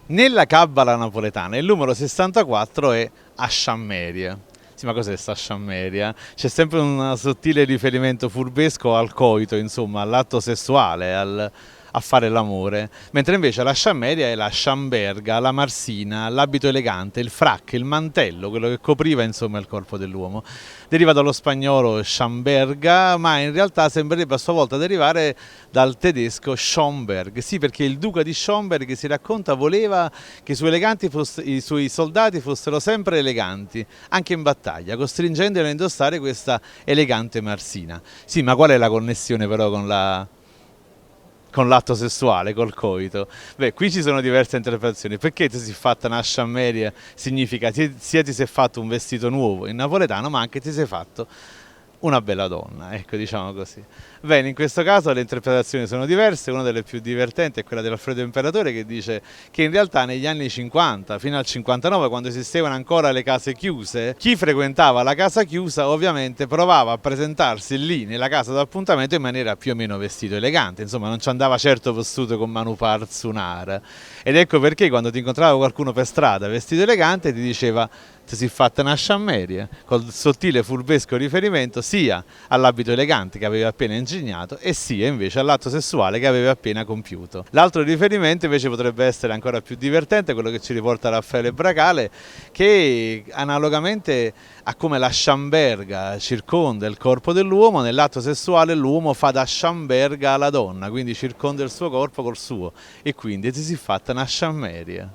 Nella Kabbala napoletana il numero 64 è Asciammeria. Sì, ma cos'è sta Sciammeria? C'è sempre un sottile riferimento furbesco al coito, insomma, all'atto sessuale, a fare l'amore, mentre invece la Sciammeria è la sciamberga, la marsina, l'abito elegante, il frac, il mantello, quello che copriva insomma il corpo dell'uomo. Deriva dallo spagnolo Schamberga, ma in realtà sembrerebbe a sua volta derivare dal tedesco Schomberg. Sì, perché il duca di Schomberg, si racconta, voleva che i suoi soldati fossero sempre eleganti, anche in battaglia, costringendoli a indossare questa elegante marsina. Sì, ma qual è la connessione però con l'atto sessuale, col coito? Beh, qui ci sono diverse interpretazioni. Perché ti si è fatta una sciammeria significa sia ti sei fatto un vestito nuovo in napoletano, ma anche ti sei fatto una bella donna, ecco, diciamo così. Bene, in questo caso le interpretazioni sono diverse, una delle più divertenti è quella dell'Alfredo Imperatore, che dice che in realtà negli anni 50 fino al 59, quando esistevano ancora le case chiuse, chi frequentava la casa chiusa ovviamente provava a presentarsi lì nella casa d'appuntamento in maniera più o meno vestito elegante, insomma non ci andava certo vestito con manu parzunar. Ed ecco perché quando ti incontrava qualcuno per strada vestito elegante ti diceva ti si è fatta una sciammeria, col sottile furbesco riferimento sia all'abito elegante che aveva appena ingegnato e sia invece all'atto sessuale che aveva appena compiuto. L'altro riferimento invece potrebbe essere ancora più divertente, quello che ci riporta Raffaele Bracale, che analogamente a come la sciamberga circonda il corpo dell'uomo, nell'atto sessuale l'uomo fa da sciamberga alla donna, quindi circonda il suo corpo col suo e quindi ti si è fatta una sciammeria.